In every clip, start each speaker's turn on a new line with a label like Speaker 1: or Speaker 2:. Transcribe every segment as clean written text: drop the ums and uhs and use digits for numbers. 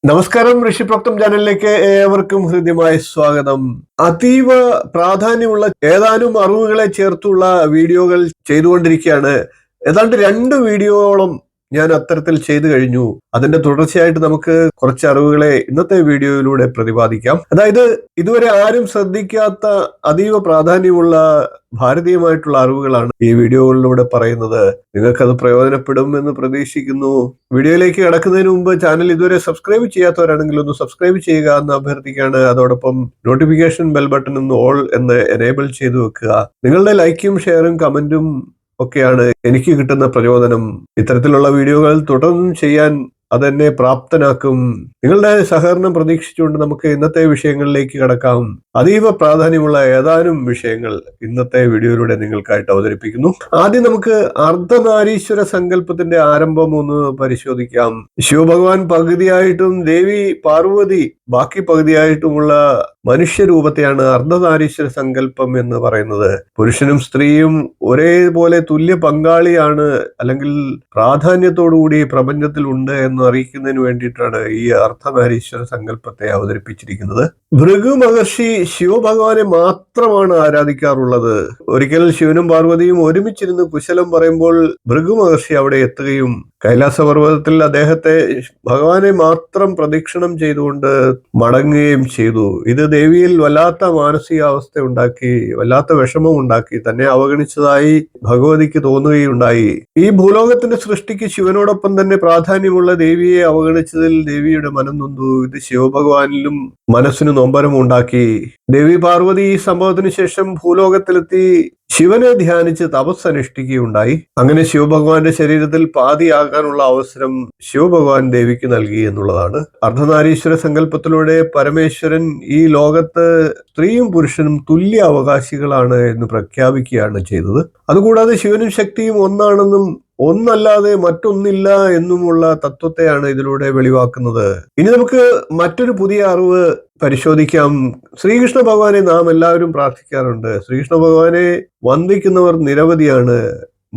Speaker 1: നമസ്കാരം, ഋഷിപ്രോക്തം ചാനലിലേക്ക് ഏവർക്കും ഹൃദ്യമായ സ്വാഗതം. അതീവ പ്രാധാന്യമുള്ള ഏതാനും അറിവുകളെ ചേർത്തുള്ള വീഡിയോകൾ ചെയ്തുകൊണ്ടിരിക്കുകയാണ്. ഏതാണ്ട് 2 വീഡിയോയോളം ഞാൻ അത്തരത്തിൽ ചെയ്തു കഴിഞ്ഞു. അതിന്റെ തുടർച്ചയായിട്ട് നമുക്ക് കുറച്ച് അറിവുകളെ ഇന്നത്തെ വീഡിയോയിലൂടെ പ്രതിപാദിക്കാം. അതായത് ഇതുവരെ ആരും ശ്രദ്ധിക്കാത്ത അതീവ പ്രാധാന്യമുള്ള ഭാരതീയമായിട്ടുള്ള അറിവുകളാണ് ഈ വീഡിയോകളിലൂടെ പറയുന്നത്. നിങ്ങൾക്കത് പ്രയോജനപ്പെടും എന്ന് പ്രതീക്ഷിക്കുന്നു. വീഡിയോയിലേക്ക് കടക്കുന്നതിന് മുമ്പ് ചാനൽ ഇതുവരെ സബ്സ്ക്രൈബ് ചെയ്യാത്തവരാണെങ്കിൽ ഒന്ന് സബ്സ്ക്രൈബ് ചെയ്യുക എന്ന് അഭ്യർത്ഥിക്കുകയാണ്. അതോടൊപ്പം നോട്ടിഫിക്കേഷൻ ബെൽ ബട്ടൺ ഒന്ന് ഓൾ എന്ന് എനേബിൾ ചെയ്തു വെക്കുക. നിങ്ങളുടെ ലൈക്കും ഷെയറും കമന്റും ഒക്കെയാണ് എനിക്ക് കിട്ടുന്ന പ്രചോദനം. ഇത്തരത്തിലുള്ള വീഡിയോകൾ തുടർന്നും ചെയ്യാൻ അതെന്നെ പ്രാപ്തനാക്കും. നിങ്ങളുടെ സഹകരണം പ്രതീക്ഷിച്ചുകൊണ്ട് നമുക്ക് ഇന്നത്തെ വിഷയങ്ങളിലേക്ക് കടക്കാം. അതീവ പ്രാധാന്യമുള്ള ഏതാനും വിഷയങ്ങൾ ഇന്നത്തെ വീഡിയോയിലൂടെ നിങ്ങൾക്കായിട്ട് അവതരിപ്പിക്കുന്നു. ആദ്യം നമുക്ക് അർദ്ധനാരീശ്വര സങ്കല്പത്തിന്റെ ആരംഭം ഒന്ന് പരിശോധിക്കാം. ശിവഭഗവാൻ പകുതിയായിട്ടും ദേവി പാർവതി ബാക്കി പകുതിയായിട്ടുമുള്ള മനുഷ്യരൂപത്തെയാണ് അർദ്ധനാരീശ്വര സങ്കല്പം എന്ന് പറയുന്നത്. പുരുഷനും സ്ത്രീയും ഒരേപോലെ തുല്യ പങ്കാളിയാണ്, അല്ലെങ്കിൽ പ്രാധാന്യത്തോടുകൂടി പ്രപഞ്ചത്തിൽ ഉണ്ട് എന്ന് അറിയിക്കുന്നതിന് വേണ്ടിയിട്ടാണ് ഈ അർദ്ധനാരീശ്വര സങ്കല്പത്തെ അവതരിപ്പിച്ചിരിക്കുന്നത്. ഭൃഗു മഹർഷി ശിവഭഗവാനെ മാത്രമാണ് ആരാധിക്കാറുള്ളത്. ഒരിക്കൽ ശിവനും പാർവതിയും ഒരുമിച്ചിരുന്ന് കുശലം പറയുമ്പോൾ ഭൃഗു മഹർഷി അവിടെ എത്തുകയും കൈലാസപർവ്വതത്തിൽ അദ്ദേഹത്തെ ഭഗവാനെ മാത്രം പ്രദക്ഷിണം ചെയ്തുകൊണ്ട് മടങ്ങുകയും ചെയ്തു. ഇത് ദേവിയിൽ വല്ലാത്ത മാനസികാവസ്ഥ ഉണ്ടാക്കി, വല്ലാത്ത വിഷമം ഉണ്ടാക്കി. തന്നെ അവഗണിച്ചതായി ഭഗവതിക്ക് തോന്നുകയുണ്ടായി. ഈ ഭൂലോകത്തിന്റെ സൃഷ്ടിക്ക് ശിവനോടൊപ്പം തന്നെ പ്രാധാന്യമുള്ള ദേവിയെ അവഗണിച്ചതിൽ ദേവിയുടെ മനം നൊന്തു. ഇത് ശിവഭഗവാനിലും മനസ്സിന് നൊമ്പരം ഉണ്ടാക്കി. ദേവി പാർവതി ഈ സംഭവത്തിന് ശേഷം ഭൂലോകത്തിലെത്തി ശിവനെ ധ്യാനിച്ച് തപസ് അനുഷ്ഠിക്കുകയുണ്ടായി. അങ്ങനെ ശിവഭഗവാന്റെ ശരീരത്തിൽ പാതിയാകാനുള്ള അവസരം ശിവഭഗവാൻ ദേവിക്ക് നൽകി എന്നുള്ളതാണ്. അർദ്ധനാരീശ്വര സങ്കല്പത്തിലൂടെ പരമേശ്വരൻ ഈ ലോകത്ത് സ്ത്രീയും പുരുഷനും തുല്യ അവകാശികളാണ് എന്ന് പ്രഖ്യാപിക്കുകയാണ് ചെയ്തത്. അതുകൂടാതെ ശിവനും ശക്തിയും ഒന്നാണെന്നും ഒന്നല്ലാതെ മറ്റൊന്നില്ല എന്നുമുള്ള തത്വത്തെയാണ് ഇതിലൂടെ വെളിവാക്കുന്നത്. ഇനി നമുക്ക് മറ്റൊരു പുതിയ അറിവ് പരിശോധിക്കാം. ശ്രീകൃഷ്ണ ഭഗവാനെ നാം എല്ലാവരും പ്രാർത്ഥിക്കാറുണ്ട്. ശ്രീകൃഷ്ണ ഭഗവാനെ വന്ദിക്കുന്നവർ നിരവധിയാണ്.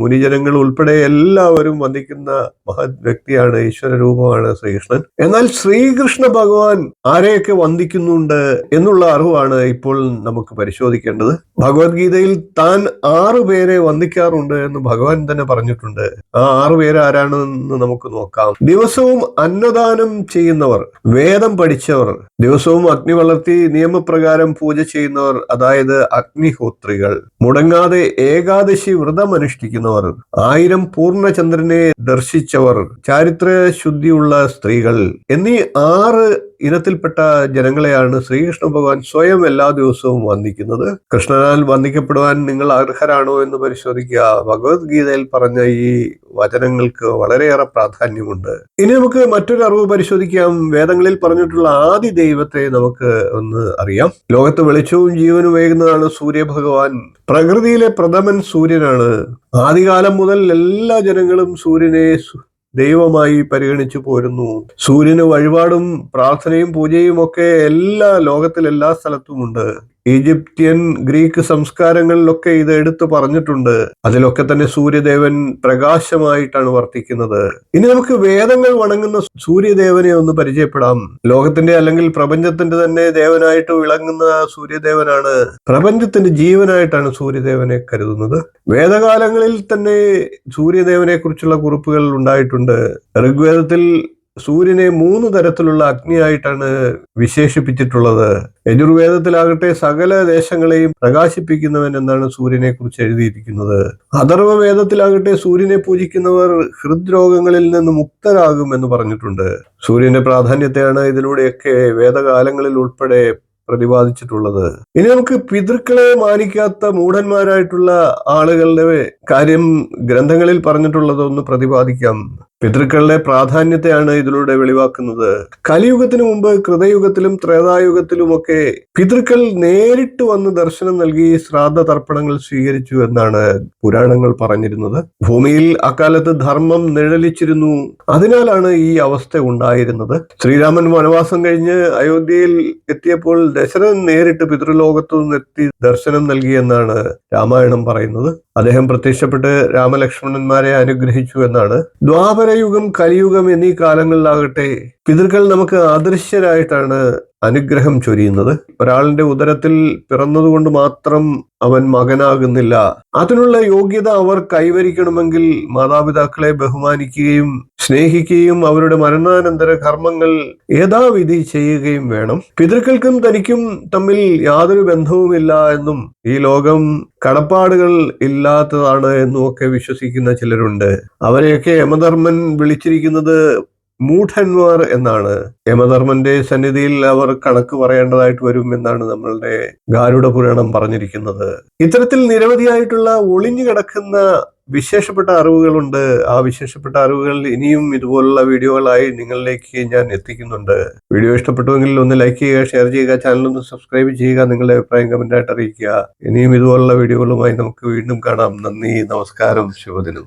Speaker 1: മുനിജനങ്ങൾ ഉൾപ്പെടെ എല്ലാവരും വന്ദിക്കുന്ന മഹത് വ്യക്തിയാണ്, ഈശ്വര രൂപമാണ് ശ്രീകൃഷ്ണൻ. എന്നാൽ ശ്രീകൃഷ്ണ ഭഗവാൻ ആരെയൊക്കെ വന്ദിക്കുന്നുണ്ട് എന്നുള്ള അറിവാണ് ഇപ്പോൾ നമുക്ക് പരിശോധിക്കേണ്ടത്. ഭഗവത്ഗീതയിൽ താൻ 6 പേരെ വന്ദിക്കാറുണ്ട് എന്ന് ഭഗവാൻ തന്നെ പറഞ്ഞിട്ടുണ്ട്. ആ 6 പേര് ആരാണെന്ന് നമുക്ക് നോക്കാം. ദിവസവും അന്നദാനം ചെയ്യുന്നവർ, വേദം പഠിച്ചവർ, ദിവസവും അഗ്നി വളർത്തി നിയമപ്രകാരം പൂജ ചെയ്യുന്നവർ, അതായത് അഗ്നിഹോത്രികൾ, മുടങ്ങാതെ ഏകാദശി വ്രതം അനുഷ്ഠിക്കുന്നവർ, 1000 പൂർണ്ണചന്ദ്രനെ ദർശിച്ചവർ, ചാരിത്ര ശുദ്ധിയുള്ള സ്ത്രീകൾ എന്നീ 6 ഇനത്തിൽപ്പെട്ട ജനങ്ങളെയാണ് ശ്രീകൃഷ്ണ ഭഗവാൻ സ്വയം എല്ലാ ദിവസവും വന്ദിക്കുന്നത്. കൃഷ്ണനാൽ വന്ദിക്കപ്പെടുവാൻ നിങ്ങൾ അർഹരാണോ എന്ന് പരിശോധിക്കുക. ഭഗവത്ഗീതയിൽ പറഞ്ഞ ഈ വചനങ്ങൾക്ക് വളരെയേറെ പ്രാധാന്യമുണ്ട്. ഇനി നമുക്ക് മറ്റൊരു അറിവ് പരിശോധിക്കാം. വേദങ്ങളിൽ പറഞ്ഞിട്ടുള്ള ആദി ദൈവത്തെ നമുക്ക് ഒന്ന് അറിയാം. ലോകത്ത് വെളിച്ചവും ജീവനും ഏകുന്നതാണ് സൂര്യഭഗവാൻ. പ്രകൃതിയിലെ പ്രഥമൻ സൂര്യനാണ്. ആദികാലം മുതൽ എല്ലാ ജനങ്ങളും സൂര്യനെ ദൈവമായി പരിഗണിച്ചു പോരുന്നു. സൂര്യന് വഴിപാടും പ്രാർത്ഥനയും പൂജയും ഒക്കെ ലോകത്തിൽ എല്ലാ സ്ഥലത്തുമുണ്ട്. ഈജിപ്ഷ്യൻ ഗ്രീക്ക് സംസ്കാരങ്ങളിലൊക്കെ ഇത് എടുത്തു പറഞ്ഞിട്ടുണ്ട്. അതിലൊക്കെ തന്നെ സൂര്യദേവൻ പ്രകാശമായിട്ടാണ് വർത്തിക്കുന്നത്. ഇനി നമുക്ക് വേദങ്ങൾ വണങ്ങുന്ന സൂര്യദേവനെ ഒന്ന് പരിചയപ്പെടാം. ലോകത്തിന്റെ അല്ലെങ്കിൽ പ്രപഞ്ചത്തിന്റെ തന്നെ ദേവനായിട്ട് വിളങ്ങുന്ന സൂര്യദേവനാണ്. പ്രപഞ്ചത്തിന്റെ ജീവനായിട്ടാണ് സൂര്യദേവനെ കരുതുന്നത്. വേദകാലങ്ങളിൽ തന്നെ സൂര്യദേവനെ കുറിച്ചുള്ള കുറിപ്പുകൾ ഉണ്ടായിട്ടുണ്ട്. ഋഗ്വേദത്തിൽ സൂര്യനെ 3 തരത്തിലുള്ള അഗ്നിയായിട്ടാണ് വിശേഷിപ്പിച്ചിട്ടുള്ളത്. യജുർവേദത്തിലാകട്ടെ സകല ദേശങ്ങളെയും പ്രകാശിപ്പിക്കുന്നവൻ എന്നാണ് സൂര്യനെ കുറിച്ച് എഴുതിയിരിക്കുന്നത്. അഥർവവേദത്തിലാകട്ടെ സൂര്യനെ പൂജിക്കുന്നവർ ഹൃദ്രോഗങ്ങളിൽ നിന്ന് മുക്തരാകും എന്ന് പറഞ്ഞിട്ടുണ്ട്. സൂര്യന്റെ പ്രാധാന്യത്തെയാണ് ഇതിലൂടെയൊക്കെ വേദകാലങ്ങളിൽ ഉൾപ്പെടെ പ്രതിപാദിച്ചിട്ടുള്ളത്. ഇനി നമുക്ക് പിതൃക്കളെ മാനിക്കാത്ത മൂഢന്മാരായിട്ടുള്ള ആളുകളുടെ കാര്യം ഗ്രന്ഥങ്ങളിൽ പറഞ്ഞിട്ടുള്ളത് ഒന്ന് പ്രതിപാദിക്കാം. പിതൃക്കളുടെ പ്രാധാന്യത്തെയാണ് ഇതിലൂടെ വെളിവാക്കുന്നത്. കലിയുഗത്തിന് മുമ്പ് കൃതയുഗത്തിലും ത്രേതായുഗത്തിലുമൊക്കെ പിതൃക്കൾ നേരിട്ട് വന്ന് ദർശനം നൽകി ശ്രാദ്ധ തർപ്പണങ്ങൾ സ്വീകരിച്ചു എന്നാണ് പുരാണങ്ങൾ പറഞ്ഞിരുന്നത്. ഭൂമിയിൽ അക്കാലത്ത് ധർമ്മം നിഴലിച്ചിരുന്നു. അതിനാലാണ് ഈ അവസ്ഥ ഉണ്ടായിരുന്നത്. ശ്രീരാമൻ വനവാസം കഴിഞ്ഞ് അയോധ്യയിൽ എത്തിയപ്പോൾ ദശരഥൻ നേരിട്ട് പിതൃലോകത്തു നിന്നെത്തി ദർശനം നൽകിയെന്നാണ് രാമായണം പറയുന്നത്. അദ്ദേഹം പ്രത്യക്ഷപ്പെട്ട് രാമലക്ഷ്മണന്മാരെ അനുഗ്രഹിച്ചു എന്നാണ്. ദ്വാപര ദ്വാപരയുഗം, കലിയുഗം എന്നീ കാലങ്ങളിലാകട്ടെ പിതൃക്കൾ നമുക്ക് അദൃശ്യരായിട്ടാണ് അനുഗ്രഹം ചൊരിയുന്നത്. ഒരാളിന്റെ ഉദരത്തിൽ പിറന്നതുകൊണ്ട് മാത്രം അവൻ മകനാകുന്നില്ല. അതിനുള്ള യോഗ്യത അവർ കൈവരിക്കണമെങ്കിൽ മാതാപിതാക്കളെ ബഹുമാനിക്കുകയും സ്നേഹിക്കുകയും അവരുടെ മരണാനന്തര കർമ്മങ്ങൾ യഥാവിധി ചെയ്യുകയും വേണം. പിതൃക്കൾക്കും തനിക്കും തമ്മിൽ യാതൊരു ബന്ധവുമില്ല എന്നും ഈ ലോകം കടപ്പാടുകൾ ഇല്ലാത്തതാണ് എന്നും ഒക്കെ വിശ്വസിക്കുന്ന ചിലരുണ്ട്. അവരെയൊക്കെ യമധർമ്മൻ വിളിച്ചിരിക്കുന്നത് മൂഢന്മാർ എന്നാണ്. യമധർമ്മന്റെ സന്നിധിയിൽ അവർ കണക്ക് പറയേണ്ടതായിട്ട് വരും എന്നാണ് നമ്മളുടെ ഗാരുഡ പുരാണം പറഞ്ഞിരിക്കുന്നത്. ഇത്തരത്തിൽ നിരവധിയായിട്ടുള്ള ഒളിഞ്ഞു കിടക്കുന്ന വിശേഷപ്പെട്ട അറിവുകളുണ്ട്. ആ വിശേഷപ്പെട്ട അറിവുകൾ ഇനിയും ഇതുപോലുള്ള വീഡിയോകളായി നിങ്ങളിലേക്ക് ഞാൻ എത്തിക്കുന്നുണ്ട്. വീഡിയോ ഇഷ്ടപ്പെട്ടുവെങ്കിൽ ഒന്ന് ലൈക്ക് ചെയ്യുക, ഷെയർ ചെയ്യുക, ചാനൽ ഒന്ന് സബ്സ്ക്രൈബ് ചെയ്യുക, നിങ്ങളുടെ അഭിപ്രായം കമന്റായിട്ട് അറിയിക്കുക. ഇനിയും ഇതുപോലുള്ള വീഡിയോകളുമായി നമുക്ക് വീണ്ടും കാണാം. നന്ദി, നമസ്കാരം, ശുഭദിനം.